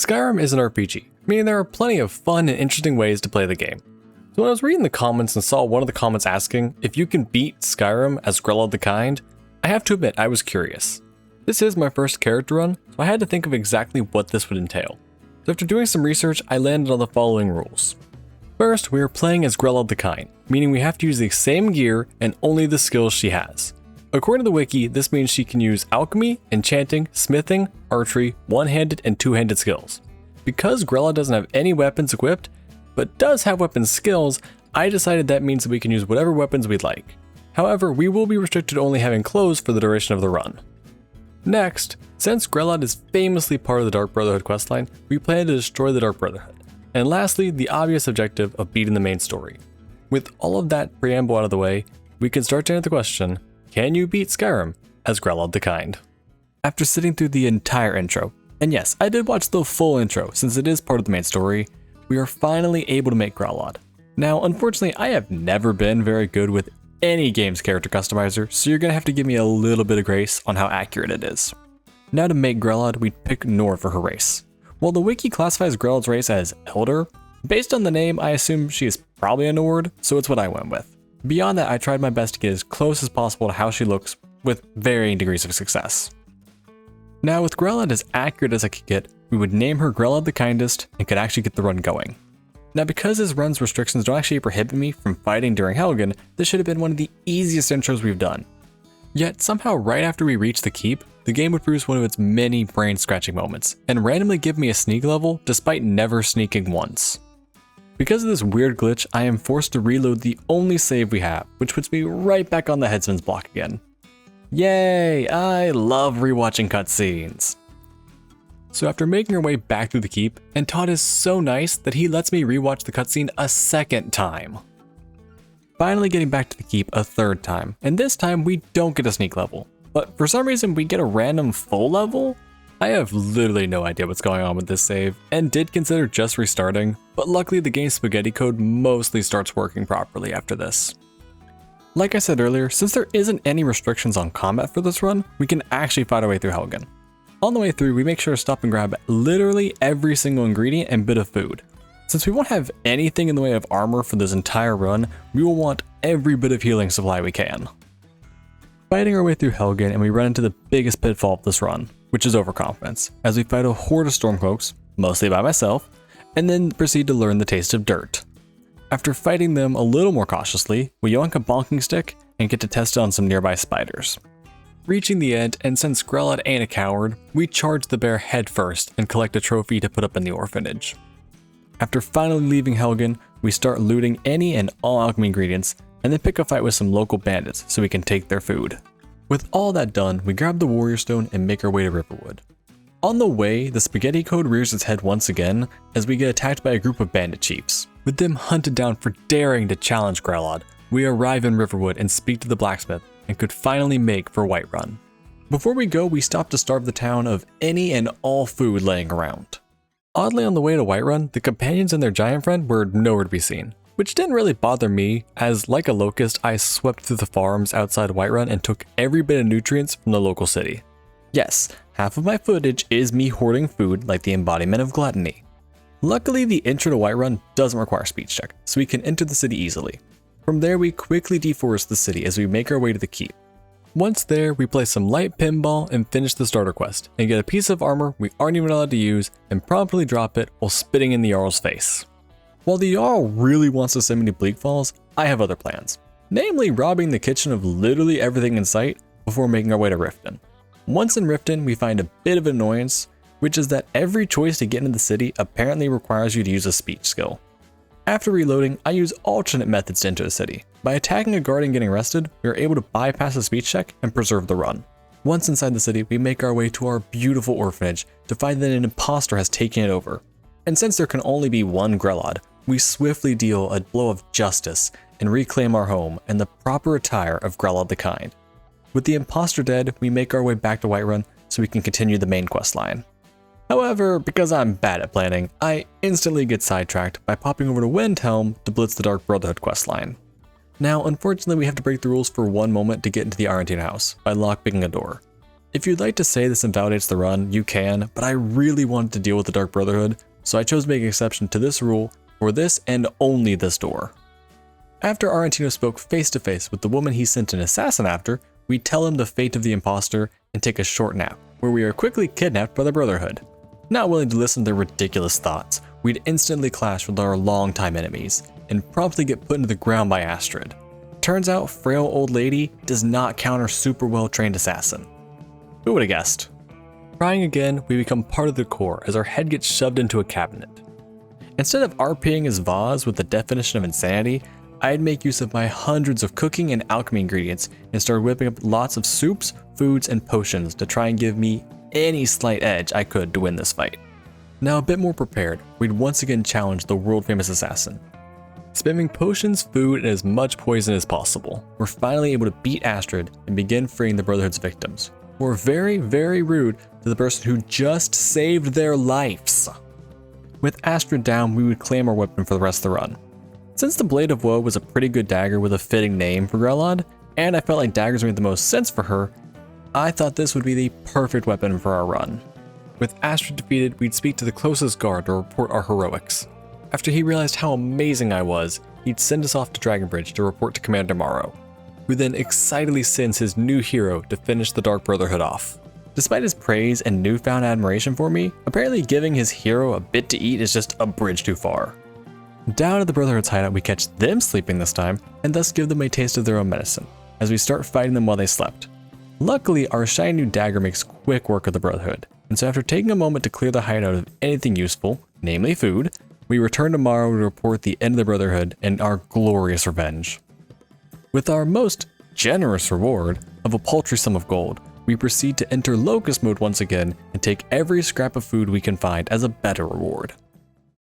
Skyrim is an RPG, meaning there are plenty of fun and interesting ways to play the game. So when I was reading the comments and saw one of the comments asking if you can beat Skyrim as Grelod the Kind, I have to admit I was curious. This is my first character run, so I had to think of exactly what this would entail. So after doing some research, I landed on the following rules. First, we are playing as Grelod the Kind, meaning we have to use the same gear and only the skills she has. According to the wiki, this means she can use alchemy, enchanting, smithing, archery, one-handed, and two-handed skills. Because Grelod doesn't have any weapons equipped, but does have weapon skills, I decided that means that we can use whatever weapons we'd like. However, we will be restricted to only having clothes for the duration of the run. Next, since Grelod is famously part of the Dark Brotherhood questline, we plan to destroy the Dark Brotherhood. And lastly, the obvious objective of beating the main story. With all of that preamble out of the way, we can start to answer the question, can you beat Skyrim as Grelod the Kind? After sitting through the entire intro, and yes, I did watch the full intro since it is part of the main story, we are finally able to make Grelod. Now, unfortunately, I have never been very good with any game's character customizer, so you're gonna have to give me a little bit of grace on how accurate it is. Now to make Grelod, we pick Nord for her race. While the wiki classifies Grelod's race as Elder, based on the name, I assume she is probably a Nord, so it's what I went with. Beyond that, I tried my best to get as close as possible to how she looks with varying degrees of success. Now with Grelod as accurate as I could get, we would name her Grelod the Kindest and could actually get the run going. Now because this run's restrictions don't actually prohibit me from fighting during Helgen, this should have been one of the easiest intros we've done. Yet somehow right after we reached the keep, the game would produce one of its many brain scratching moments and randomly give me a sneak level despite never sneaking once. Because of this weird glitch, I am forced to reload the only save we have, which puts me right back on the headsman's block again. Yay, I love rewatching cutscenes. So after making our way back through the keep, and Todd is so nice that he lets me rewatch the cutscene a second time. Finally getting back to the keep a third time, and this time we don't get a sneak level, but for some reason we get a random full level? I have literally no idea what's going on with this save, and did consider just restarting, but luckily the game's spaghetti code mostly starts working properly after this. Like I said earlier, since there isn't any restrictions on combat for this run, we can actually fight our way through Helgen. On the way through, we make sure to stop and grab literally every single ingredient and bit of food. Since we won't have anything in the way of armor for this entire run, we will want every bit of healing supply we can. Fighting our way through Helgen, and we run into the biggest pitfall of this run, which is overconfidence, as we fight a horde of stormcloaks, mostly by myself, and then proceed to learn the taste of dirt. After fighting them a little more cautiously, we yoink a bonking stick and get to test it on some nearby spiders. Reaching the end, and since Grelod ain't a coward, we charge the bear head first and collect a trophy to put up in the orphanage. After finally leaving Helgen, we start looting any and all alchemy ingredients, and then pick a fight with some local bandits so we can take their food. With all that done, we grab the warrior stone and make our way to Riverwood. On the way, the spaghetti code rears its head once again as we get attacked by a group of bandit chiefs. With them hunted down for daring to challenge Grelod, we arrive in Riverwood and speak to the blacksmith and could finally make for Whiterun. Before we go, we stop to starve the town of any and all food laying around. Oddly, on the way to Whiterun, the companions and their giant friend were nowhere to be seen, which didn't really bother me, as like a locust, I swept through the farms outside Whiterun and took every bit of nutrients from the local city. Yes, half of my footage is me hoarding food like the embodiment of gluttony. Luckily, the intro to Whiterun doesn't require a speech check, so we can enter the city easily. From there, we quickly deforest the city as we make our way to the keep. Once there, we play some light pinball and finish the starter quest, and get a piece of armor we aren't even allowed to use, and promptly drop it while spitting in the Jarl's face. While the Jarl really wants to send me to Bleak Falls, I have other plans. Namely, robbing the kitchen of literally everything in sight before making our way to Riften. Once in Riften, we find a bit of annoyance, which is that every choice to get into the city apparently requires you to use a speech skill. After reloading, I use alternate methods to enter the city. By attacking a guard and getting arrested, we are able to bypass the speech check and preserve the run. Once inside the city, we make our way to our beautiful orphanage to find that an imposter has taken it over. And since there can only be one Grelod, we swiftly deal a blow of justice and reclaim our home and the proper attire of Grelod the Kind. With the imposter dead, we make our way back to Whiterun so we can continue the main quest line. However, because I'm bad at planning, I instantly get sidetracked by popping over to Windhelm to blitz the Dark Brotherhood questline. Now, unfortunately, we have to break the rules for one moment to get into the Arantine house by lockpicking a door. If you'd like to say this invalidates the run, you can, but I really wanted to deal with the Dark Brotherhood, so I chose to make an exception to this rule for this and only this door. After Arantino spoke face to face with the woman he sent an assassin after, we tell him the fate of the imposter and take a short nap, where we are quickly kidnapped by the Brotherhood. Not willing to listen to their ridiculous thoughts, we'd instantly clash with our longtime enemies and promptly get put into the ground by Astrid. Turns out frail old lady does not counter super well trained assassin. Who would have guessed? Trying again, we become part of the core as our head gets shoved into a cabinet. Instead of RPing his vase with the definition of insanity, I'd make use of my hundreds of cooking and alchemy ingredients and start whipping up lots of soups, foods, and potions to try and give me any slight edge I could to win this fight. Now a bit more prepared, we'd once again challenge the world famous assassin. Spamming potions, food, and as much poison as possible, we're finally able to beat Astrid and begin freeing the Brotherhood's victims, who are very, very rude to the person who just saved their lives. With Astrid down, we would claim our weapon for the rest of the run. Since the Blade of Woe was a pretty good dagger with a fitting name for Grelod, and I felt like daggers made the most sense for her, I thought this would be the perfect weapon for our run. With Astrid defeated, we'd speak to the closest guard to report our heroics. After he realized how amazing I was, he'd send us off to Dragonbridge to report to Commander Morrow, who then excitedly sends his new hero to finish the Dark Brotherhood off. Despite his praise and newfound admiration for me, apparently giving his hero a bit to eat is just a bridge too far. Down at the Brotherhood's hideout, we catch them sleeping this time, and thus give them a taste of their own medicine, as we start fighting them while they slept. Luckily, our shiny new dagger makes quick work of the Brotherhood, and so after taking a moment to clear the hideout of anything useful, namely food, we return tomorrow to report the end of the Brotherhood and our glorious revenge. With our most generous reward of a paltry sum of gold, we proceed to enter Locust mode once again and take every scrap of food we can find as a better reward.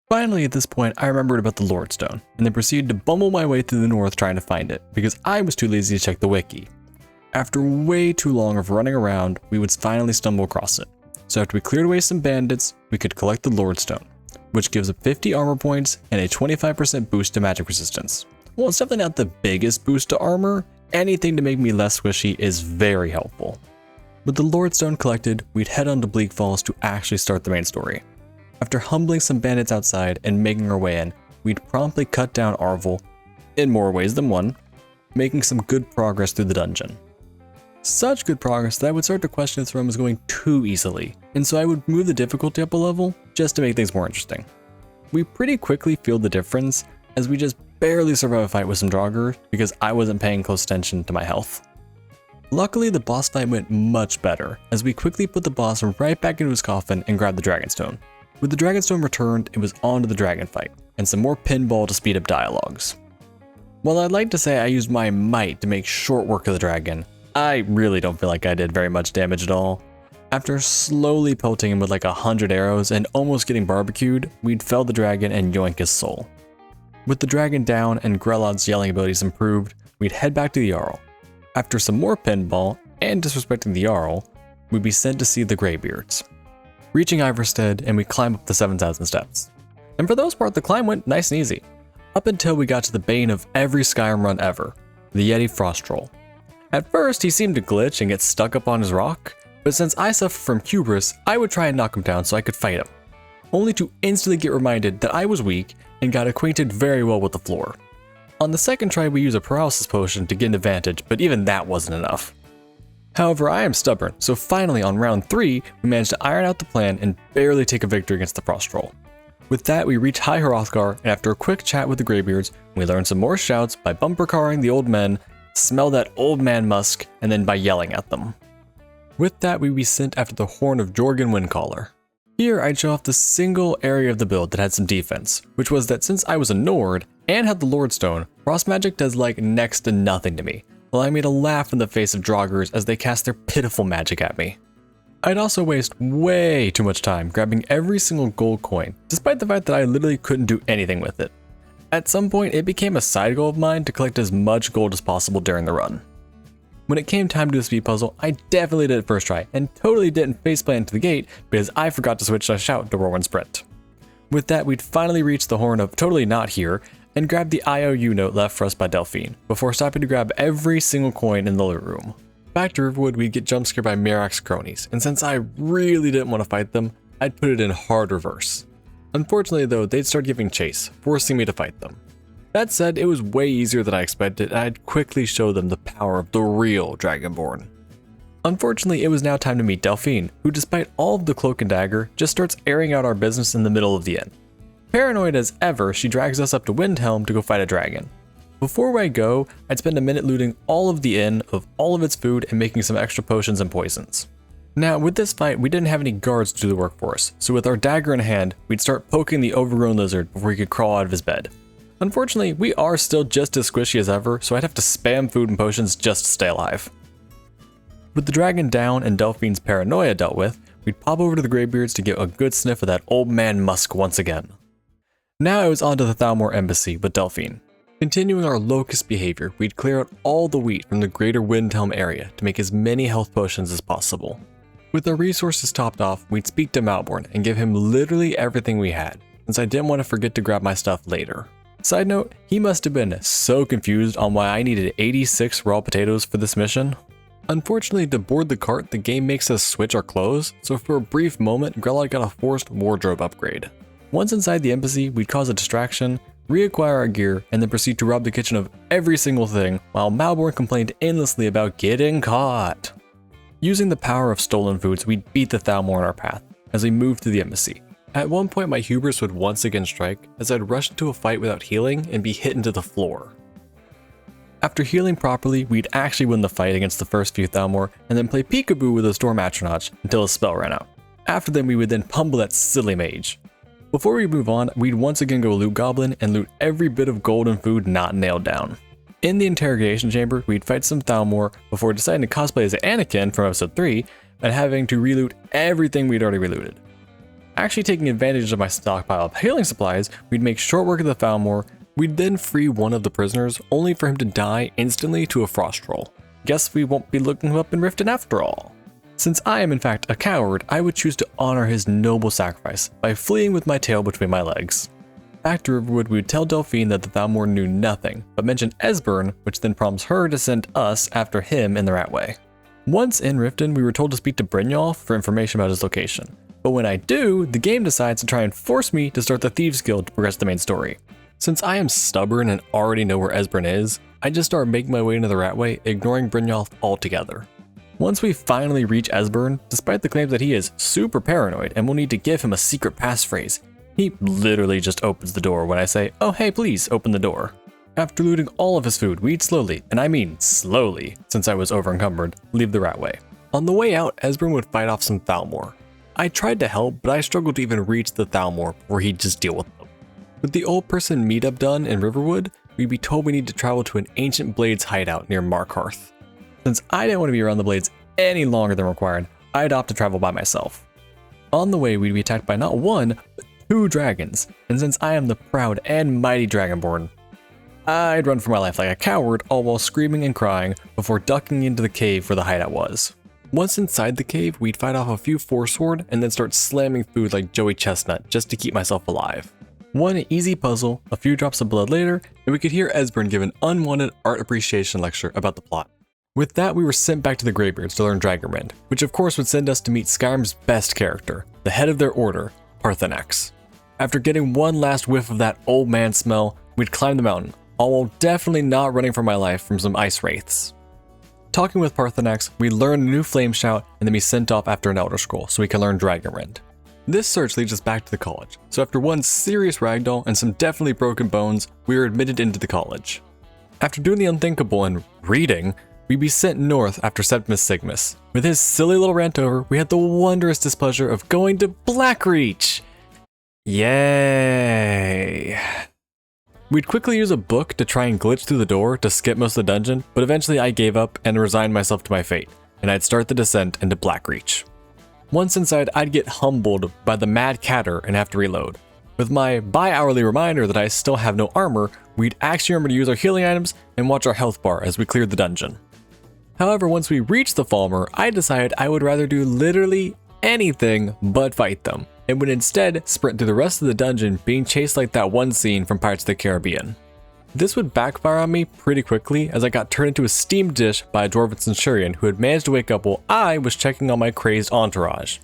Finally, at this point, I remembered about the Lordstone, and then proceeded to bumble my way through the north trying to find it, because I was too lazy to check the wiki. After way too long of running around, we would finally stumble across it. So after we cleared away some bandits, we could collect the Lordstone, which gives up 50 armor points and a 25% boost to magic resistance. While it's definitely not the biggest boost to armor, anything to make me less squishy is very helpful. With the Lordstone collected, we'd head on to Bleak Falls to actually start the main story. After humbling some bandits outside and making our way in, we'd promptly cut down Arvel, in more ways than one, making some good progress through the dungeon. Such good progress that I would start to question if this run was going too easily, and so I would move the difficulty up a level just to make things more interesting. We pretty quickly feel the difference, as we just barely survive a fight with some Draugr because I wasn't paying close attention to my health. Luckily, the boss fight went much better, as we quickly put the boss right back into his coffin and grabbed the Dragonstone. With the Dragonstone returned, it was on to the dragon fight, and some more pinball to speed up dialogues. While I'd like to say I used my might to make short work of the dragon, I really don't feel like I did very much damage at all. After slowly pelting him with like 100 arrows and almost getting barbecued, we'd fell the dragon and yoink his soul. With the dragon down and Grelod's yelling abilities improved, we'd head back to the Jarl. After some more pinball and disrespecting the Jarl, we'd be sent to see the Greybeards. Reaching Ivarstead, and we climb up the 7,000 steps. And for the most part, the climb went nice and easy, up until we got to the bane of every Skyrim run ever, the Yeti Frost Troll. At first, he seemed to glitch and get stuck up on his rock, but since I suffer from hubris, I would try and knock him down so I could fight him, only to instantly get reminded that I was weak and got acquainted very well with the floor. On the second try, we used a paralysis potion to get an advantage, but even that wasn't enough. However, I am stubborn, so finally on round 3, we managed to iron out the plan and barely take a victory against the Frost Troll. With that, we reach High Hrothgar, and after a quick chat with the Greybeards, we learn some more shouts by bumper carring the old men, smell that old man musk, and then by yelling at them. With that, we'd be sent after the Horn of Jorgen Windcaller. Here, I'd show off the single area of the build that had some defense, which was that since I was a Nord and had the Lordstone, frost magic does like next to nothing to me, allowing me to laugh in the face of Draugrs as they cast their pitiful magic at me. I'd also waste way too much time grabbing every single gold coin, despite the fact that I literally couldn't do anything with it. At some point, it became a side goal of mine to collect as much gold as possible during the run. When it came time to do the speed puzzle, I definitely did it first try, and totally didn't faceplant into the gate because I forgot to switch to shout to whirlwind sprint. With that, we'd finally reach the Horn of Totally Not Here, and grab the IOU note left for us by Delphine, before stopping to grab every single coin in the loot room. Back to Riverwood, we'd get jump scared by Mirax cronies, and since I really didn't want to fight them, I'd put it in hard reverse. Unfortunately though, they'd start giving chase, forcing me to fight them. That said, it was way easier than I expected, and I'd quickly show them the power of the real Dragonborn. Unfortunately, it was now time to meet Delphine, who despite all of the cloak and dagger, just starts airing out our business in the middle of the inn. Paranoid as ever, she drags us up to Windhelm to go fight a dragon. Before I go, I'd spend a minute looting all of the inn of all of its food and making some extra potions and poisons. Now, with this fight, we didn't have any guards to do the work for us, so with our dagger in hand, we'd start poking the overgrown lizard before he could crawl out of his bed. Unfortunately, we are still just as squishy as ever, so I'd have to spam food and potions just to stay alive. With the dragon down and Delphine's paranoia dealt with, we'd pop over to the Greybeards to get a good sniff of that old man musk once again. Now it was on to the Thalmor embassy with Delphine. Continuing our locust behavior, we'd clear out all the wheat from the greater Windhelm area to make as many health potions as possible. With our resources topped off, we'd speak to Malborn and give him literally everything we had, since I didn't want to forget to grab my stuff later. Side note, he must have been so confused on why I needed 86 raw potatoes for this mission. Unfortunately, to board the cart, the game makes us switch our clothes, so for a brief moment, Grelod got a forced wardrobe upgrade. Once inside the embassy, we'd cause a distraction, reacquire our gear, and then proceed to rob the kitchen of every single thing, while Malborn complained endlessly about getting caught. Using the power of stolen foods, we'd beat the Thalmor in our path, as we moved to the embassy. At one point, my hubris would once again strike, as I'd rush into a fight without healing and be hit into the floor. After healing properly, we'd actually win the fight against the first few Thalmor, and then play peekaboo with a Storm Atronach until his spell ran out. After then, we would then pummel that silly mage. Before we move on, we'd once again go loot Goblin and loot every bit of gold and food not nailed down. In the interrogation chamber, we'd fight some Thalmor before deciding to cosplay as Anakin from episode 3 and having to reloot everything we'd already relooted. Actually taking advantage of my stockpile of healing supplies, we'd make short work of the Thalmor. We'd then free one of the prisoners, only for him to die instantly to a frost troll. Guess we won't be looking him up in Riften after all. Since I am in fact a coward, I would choose to honor his noble sacrifice by fleeing with my tail between my legs. Back to Riverwood, we would tell Delphine that the Thalmor knew nothing, but mentioned Esbern, which then prompts her to send us after him in the Ratway. Once in Riften, we were told to speak to Brynjolf for information about his location. But when I do, the game decides to try and force me to start the Thieves Guild to progress the main story. Since I am stubborn and already know where Esbern is, I just start making my way into the Ratway, ignoring Brynjolf altogether. Once we finally reach Esbern, despite the claims that he is super paranoid and will need to give him a secret passphrase, he literally just opens the door when I say, "Oh hey, please open the door." After looting all of his food, we'd slowly, and I mean slowly, since I was overencumbered, leave the Ratway. On the way out, Esbern would fight off some Thalmor. I tried to help, but I struggled to even reach the Thalmor before he'd just deal with them. With the old person meetup done in Riverwood, we'd be told we need to travel to an ancient Blades hideout near Markarth. Since I didn't want to be around the Blades any longer than required, I'd opt to travel by myself. On the way, we'd be attacked by not one, but 2 dragons, and since I am the proud and mighty Dragonborn, I'd run for my life like a coward, all while screaming and crying before ducking into the cave where the hideout was. Once inside the cave, we'd fight off a few Forsword and then start slamming food like Joey Chestnut just to keep myself alive. One easy puzzle, a few drops of blood later, and we could hear Esbern give an unwanted art appreciation lecture about the plot. With that, we were sent back to the Greybeards to learn Dragonrend, which of course would send us to meet Skyrim's best character, the head of their order, Parthenax. After getting one last whiff of that old man smell, we'd climb the mountain, all while definitely not running for my life from some ice wraiths. Talking with Parthenax, we learn a new flame shout and then be sent off after an Elder Scroll so we can learn Dragonrend. This search leads us back to the college, so after one serious ragdoll and some definitely broken bones, we were admitted into the college. After doing the unthinkable and reading, we'd be sent north after Septimus Sigmus. With his silly little rant over, we had the wondrous displeasure of going to Blackreach! Yay! We'd quickly use a book to try and glitch through the door to skip most of the dungeon, but eventually I gave up and resigned myself to my fate, and I'd start the descent into Blackreach. Once inside, I'd get humbled by the Mad Catter and have to reload. With my bi-hourly reminder that I still have no armor, we'd actually remember to use our healing items and watch our health bar as we cleared the dungeon. However, once we reached the Falmer, I decided I would rather do literally anything but fight them, and would instead sprint through the rest of the dungeon being chased like that one scene from Pirates of the Caribbean. This would backfire on me pretty quickly as I got turned into a steamed dish by a dwarven centurion who had managed to wake up while I was checking on my crazed entourage.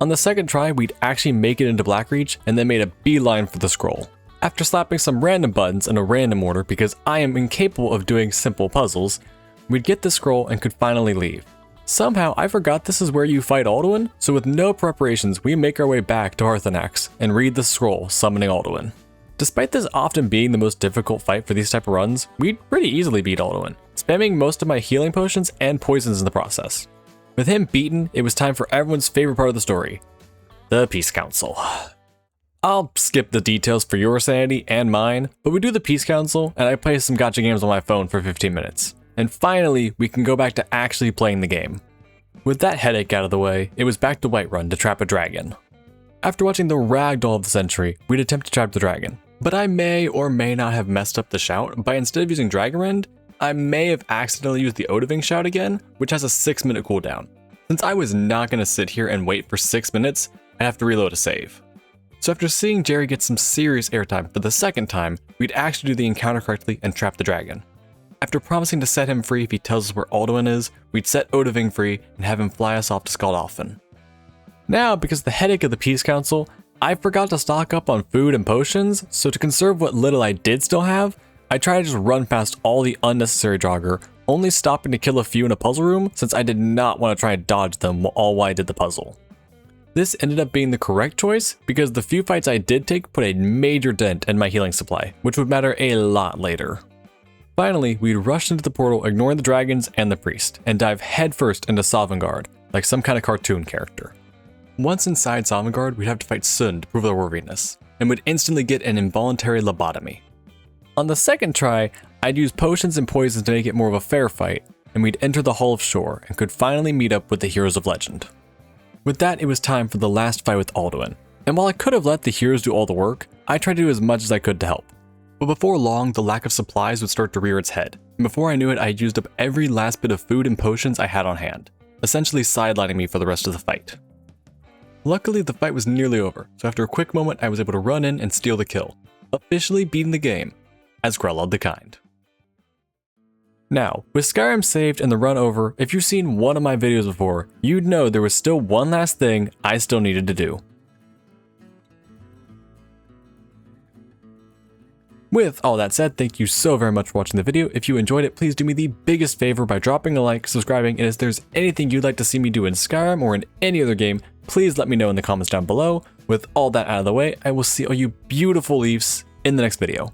On the second try, we'd actually make it into Blackreach and then made a beeline for the scroll. After slapping some random buttons in a random order because I am incapable of doing simple puzzles, we'd get the scroll and could finally leave. Somehow I forgot this is where you fight Alduin, so with no preparations we make our way back to Hearthanax and read the scroll summoning Alduin. Despite this often being the most difficult fight for these type of runs, we'd pretty easily beat Alduin, spamming most of my healing potions and poisons in the process. With him beaten, it was time for everyone's favorite part of the story, the Peace Council. I'll skip the details for your sanity and mine, but we do the Peace Council and I play some gacha games on my phone for 15 minutes. And finally, we can go back to actually playing the game. With that headache out of the way, it was back to Whiterun to trap a dragon. After watching the ragdoll of the century, we'd attempt to trap the dragon. But I may or may not have messed up the shout by instead of using Dragon Rend, I may have accidentally used the Odahviing shout again, which has a 6-minute cooldown. Since I was not going to sit here and wait for 6 minutes, I'd have to reload a save. So after seeing Jerry get some serious airtime for the second time, we'd actually do the encounter correctly and trap the dragon. After promising to set him free if he tells us where Alduin is, we'd set Odahviing free and have him fly us off to Skaldalfheim. Now, because of the headache of the Peace Council, I forgot to stock up on food and potions, so to conserve what little I did still have, I tried to just run past all the unnecessary Draugr, only stopping to kill a few in a puzzle room since I did not want to try and dodge them while I did the puzzle. This ended up being the correct choice because the few fights I did take put a major dent in my healing supply, which would matter a lot later. Finally, we'd rush into the portal ignoring the dragons and the priest, and dive headfirst into Sovngarde, like some kind of cartoon character. Once inside Sovngarde, we'd have to fight Sun to prove our worthiness, and would instantly get an involuntary lobotomy. On the second try, I'd use potions and poisons to make it more of a fair fight, and we'd enter the Hall of Shore and could finally meet up with the heroes of legend. With that, it was time for the last fight with Alduin, and while I could have let the heroes do all the work, I tried to do as much as I could to help. But before long, the lack of supplies would start to rear its head, and before I knew it, I had used up every last bit of food and potions I had on hand, essentially sidelining me for the rest of the fight. Luckily, the fight was nearly over, so after a quick moment, I was able to run in and steal the kill, officially beating the game as Grelod the Kind. Now, with Skyrim saved and the run over, if you've seen one of my videos before, you'd know there was still one last thing I still needed to do. With all that said, thank you so very much for watching the video. If you enjoyed it, please do me the biggest favor by dropping a like, subscribing, and if there's anything you'd like to see me do in Skyrim or in any other game, please let me know in the comments down below. With all that out of the way, I will see all you beautiful leaves in the next video.